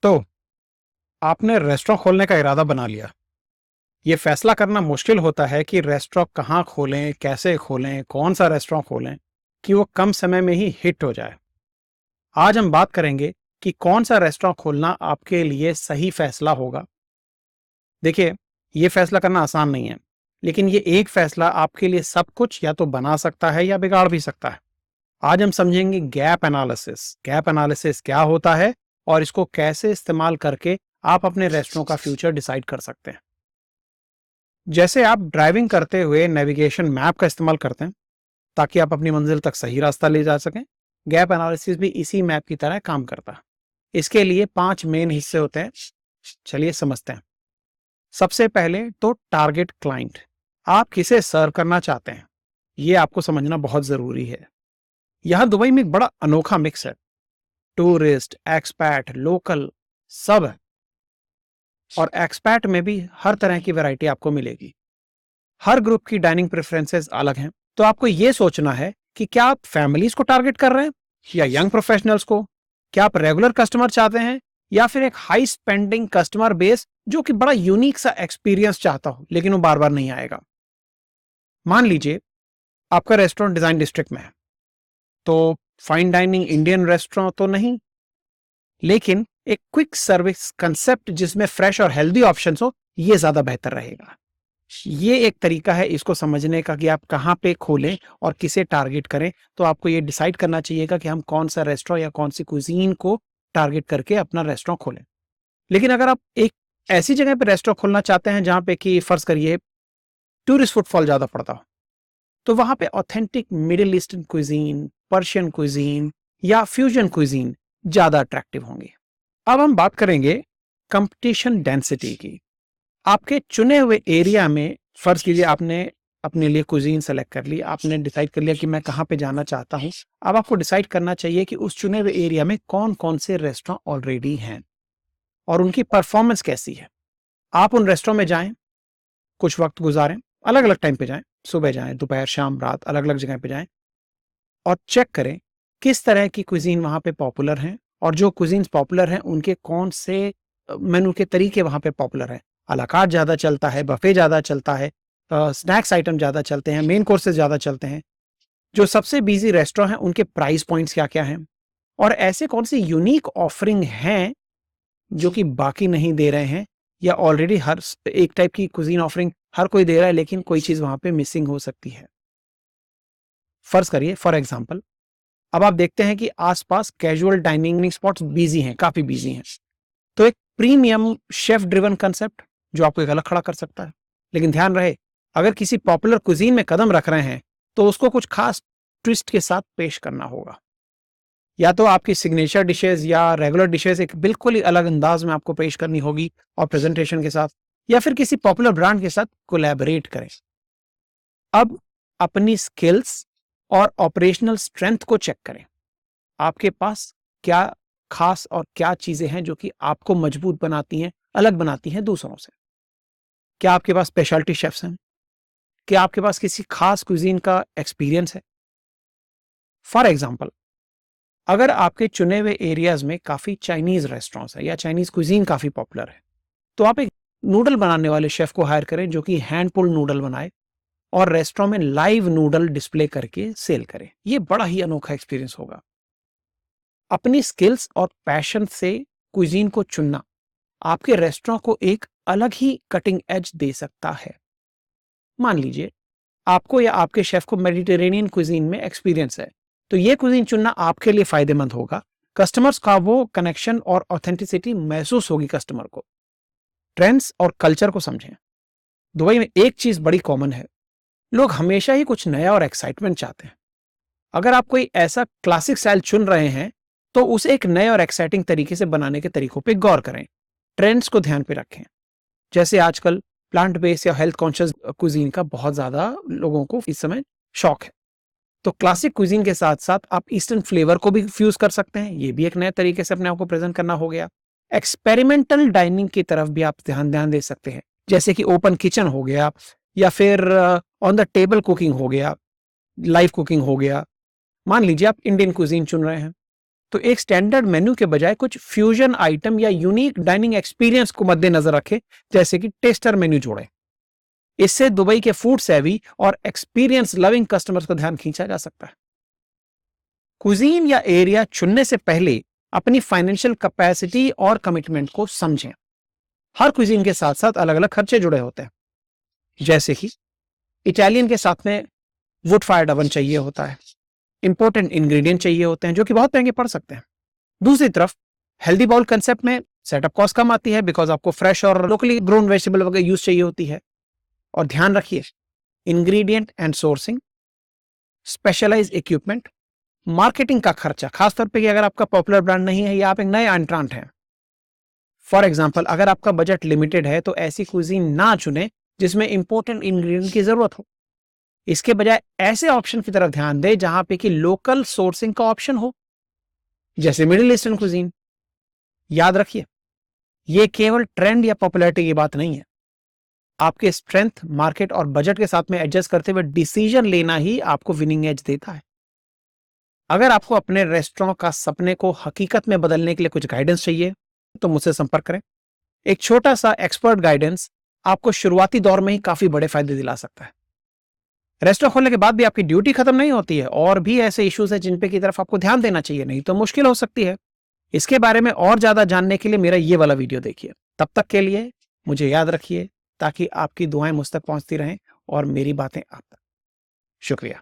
तो आपने रेस्टोरेंट खोलने का इरादा बना लिया। ये फैसला करना मुश्किल होता है कि रेस्टोरेंट कहाँ खोलें, कैसे खोलें, कौन सा रेस्टोरेंट खोलें कि वो कम समय में ही हिट हो जाए। आज हम बात करेंगे कि कौन सा रेस्टोरेंट खोलना आपके लिए सही फैसला होगा। देखिए, ये फैसला करना आसान नहीं है, लेकिन ये एक फैसला आपके लिए सब कुछ या तो बना सकता है या बिगाड़ भी सकता है। आज हम समझेंगे गैप एनालिसिस। गैप एनालिसिस क्या होता है और इसको कैसे इस्तेमाल करके आप अपने रेस्टोरेंट का फ्यूचर डिसाइड कर सकते हैं। जैसे आप ड्राइविंग करते हुए नेविगेशन मैप का इस्तेमाल करते हैं ताकि आप अपनी मंजिल तक सही रास्ता ले जा सकें, गैप एनालिसिस भी इसी मैप की तरह काम करता है। इसके लिए 5 मेन हिस्से होते हैं। चलिए समझते हैं। सबसे पहले तो टारगेट क्लाइंट। आप किसे सर्व करना चाहते हैं, ये आपको समझना बहुत जरूरी है। यहां दुबई में एक बड़ा अनोखा मिक्स है। टूरिस्ट, एक्सपैट, लोकल, सब है। और एक्सपैट में भी हर तरह की वैरायटी आपको मिलेगी। हर ग्रुप की डाइनिंग प्रेफरेंसेस अलग हैं। तो आपको यह सोचना है कि क्या आप फैमिलीज को टारगेट कर रहे हैं या यंग प्रोफेशनल्स को। क्या आप रेगुलर कस्टमर चाहते हैं या फिर एक हाई स्पेंडिंग कस्टमर बेस जो कि बड़ा यूनिक सा एक्सपीरियंस चाहता हो लेकिन वो बार बार नहीं आएगा। मान लीजिए आपका रेस्टोरेंट डिजाइन डिस्ट्रिक्ट में है, तो फाइन डाइनिंग इंडियन रेस्टोरेंट तो नहीं, लेकिन एक क्विक सर्विस कंसेप्ट जिसमें फ्रेश और हेल्दी ऑप्शंस हो, ये ज्यादा बेहतर रहेगा। ये एक तरीका है इसको समझने का कि आप कहाँ पे खोलें और किसे टारगेट करें। तो आपको ये डिसाइड करना चाहिएगा कि हम कौन सा रेस्टोरेंट या कौन सी कुजीन को टारगेट करके अपना रेस्टोरेंट खोलें। लेकिन अगर आप एक ऐसी जगह पे रेस्टोरेंट खोलना चाहते हैं जहां पे कि फर्ज करिए टूरिस्ट फुटफॉल ज्यादा पड़ता हो, तो वहां पे authentic middle eastern cuisine, Persian cuisine या फ्यूजन कुजीन ज्यादा अट्रैक्टिव होंगे। अब हम बात करेंगे कंपटीशन डेंसिटी की। आपके चुने हुए एरिया में फर्ज कीजिए आपने अपने लिए कुजीन सेलेक्ट कर ली, आपने डिसाइड कर लिया कि मैं कहाँ पे जाना चाहता हूँ। अब आपको डिसाइड करना चाहिए कि उस चुने हुए एरिया में कौन कौन से रेस्टोरेंट ऑलरेडी हैं और उनकी परफॉर्मेंस कैसी है। आप उन रेस्टोरेंट में जाएं, कुछ वक्त गुजारें, अलग अलग टाइम पे जाएं, सुबह जाएं, दोपहर, शाम, रात, अलग अलग जगह पे जाएं और चेक करें किस तरह की कुजीन वहां पे पॉपुलर हैं और जो कुजीन्स पॉपुलर हैं उनके कौन से मेनू के तरीके वहां पे पॉपुलर हैं। अला कार्ट ज्यादा चलता है, बफे ज्यादा चलता है, स्नैक्स आइटम ज्यादा चलते हैं, मेन कोर्सेज ज्यादा चलते हैं। जो सबसे बिजी रेस्टोरेंट हैं उनके प्राइस पॉइंट्स क्या क्या हैं और ऐसे कौन सी यूनिक ऑफरिंग हैं जो कि बाकी नहीं दे रहे हैं या ऑलरेडी हर एक टाइप की कुजीन ऑफरिंग हर कोई दे रहा है लेकिन कोई चीज वहां पे मिसिंग हो सकती है। फर्ज करिए फॉर एग्जांपल अब आप देखते हैं कि आसपास कैजुअल डाइनिंग स्पॉट्स बिजी हैं, काफी बिजी हैं। तो एक प्रीमियम शेफ ड्रिवन कंसेप्ट जो आपको एक अलग खड़ा कर सकता है। लेकिन ध्यान रहे, अगर किसी पॉपुलर कुजीन में कदम रख रहे हैं तो उसको कुछ खास ट्विस्ट के साथ पेश करना होगा। या तो आपकी सिग्नेचर डिशेज या रेगुलर डिशेज एक बिल्कुल ही अलग अंदाज में आपको पेश करनी होगी और प्रेजेंटेशन के साथ, या फिर किसी पॉपुलर ब्रांड के साथ कोलैबोरेट करें। अब अपनी स्किल्स और ऑपरेशनल स्ट्रेंथ को चेक करें। आपके पास क्या खास और क्या चीजें हैं जो कि आपको मजबूत बनाती हैं, अलग बनाती हैं दूसरों से। क्या आपके पास स्पेशलिटी शेफ्स हैं? क्या आपके पास किसी खास कुजीन का एक्सपीरियंस है? फॉर एग्जाम्पल अगर आपके चुने हुए एरियाज में काफी चाइनीज रेस्टोरेंट्स है या चाइनीज कुजीन काफी पॉपुलर है, तो आप एक नूडल बनाने वाले शेफ को हायर करें जो कि हैंड पुल नूडल बनाए और रेस्टोरेंट में लाइव नूडल डिस्प्ले करके सेल करें। यह बड़ा ही अनोखा एक्सपीरियंस होगा। अपनी स्किल्स और पैशन से कुजीन को चुनना आपके रेस्टोरेंट को एक अलग ही कटिंग एज दे सकता है। मान लीजिए आपको या आपके शेफ को मेडिटेरेनियन कुजीन में एक्सपीरियंस है, तो यह कुजीन चुनना आपके लिए फायदेमंद होगा। कस्टमर्स का वो कनेक्शन और ऑथेंटिसिटी महसूस होगी कस्टमर को। ट्रेंड्स और कल्चर को समझें। दुबई में एक चीज बड़ी कॉमन है, लोग हमेशा ही कुछ नया और एक्साइटमेंट चाहते हैं। अगर आप कोई ऐसा क्लासिक स्टाइल चुन रहे हैं तो उसे एक नए और एक्साइटिंग तरीके से बनाने के तरीकों पे गौर करें। ट्रेंड्स को ध्यान पे रखें। जैसे आजकल प्लांट बेस्ड या हेल्थ कॉन्शियस कुजीन का बहुत ज्यादा लोगों को इस समय शौक है, तो क्लासिक कुजीन के साथ साथ आप ईस्टर्न फ्लेवर को भी फ्यूज कर सकते हैं। ये भी एक नए तरीके से अपने आप को प्रेजेंट करना हो गया। एक्सपेरिमेंटल डाइनिंग की तरफ भी आप ध्यान दे सकते हैं, जैसे कि ओपन किचन हो गया या फिर ऑन द टेबल कुकिंग हो गया, लाइव कुकिंग हो गया। मान लीजिए आप इंडियन कुजीन चुन रहे हैं, तो एक स्टैंडर्ड मेन्यू के बजाय कुछ फ्यूजन आइटम या यूनिक डाइनिंग एक्सपीरियंस को मद्देनजर रखें, जैसे कि टेस्टर मेन्यू जोड़ें। इससे दुबई के फूड सेवी और एक्सपीरियंस लविंग कस्टमर्स का ध्यान खींचा जा सकता है। कुजीन या एरिया चुनने से पहले अपनी फाइनेंशियल कैपेसिटी और कमिटमेंट को समझें। हर कुजीन के साथ साथ अलग अलग खर्चे जुड़े होते हैं, जैसे कि इटालियन के साथ में वुड फायर्ड ओवन चाहिए होता है, इंपॉर्टेंट इंग्रेडिएंट चाहिए होते हैं जो कि बहुत महंगे पड़ सकते हैं। दूसरी तरफ हेल्दी बाउल कंसेप्ट में सेटअप कॉस्ट कम आती है, बिकॉज आपको फ्रेश और लोकली ग्रोन वेजिटेबल वगैरह यूज चाहिए होती है। और ध्यान रखिए, ingredient and sourcing, specialize equipment, marketing का खर्चा, खासतौर पे कि अगर आपका पॉपुलर ब्रांड नहीं है या आप एक नए एंट्रांट हैं। फॉर एग्जाम्पल, अगर आपका बजट लिमिटेड है तो ऐसी कुजीन ना चुने जिसमें इंपॉर्टेंट इंग्रेडिएंट की जरूरत हो। इसके बजाय ऐसे ऑप्शन की तरफ ध्यान दें जहां पे कि लोकल सोर्सिंग का ऑप्शन हो, जैसे मिडिल ईस्टर्न कुजीन। याद रखिए, ये केवल ट्रेंड या पॉपुलैरिटी की बात नहीं है। आपके स्ट्रेंथ, मार्केट और बजट के साथ में एडजस्ट करते हुए डिसीजन लेना ही आपको विनिंग एज देता है। अगर आपको अपने रेस्टोरेंट का सपने को हकीकत में बदलने के लिए कुछ गाइडेंस चाहिए तो मुझसे संपर्क करें। एक छोटा सा एक्सपर्ट गाइडेंस आपको शुरुआती दौर में ही काफी बड़े फायदे दिला सकता है। रेस्टोरेंट खोलने के बाद भी आपकी ड्यूटी खत्म नहीं होती है, और भी ऐसे इश्यूज हैं जिन पे की तरफ आपको ध्यान देना चाहिए, नहीं तो मुश्किल हो सकती है। इसके बारे में और ज्यादा जानने के लिए मेरा ये वाला वीडियो देखिए। तब तक के लिए मुझे याद रखिए, ताकि आपकी दुआएं मुझ तक पहुंचती रहें और मेरी बातें आप तक। शुक्रिया।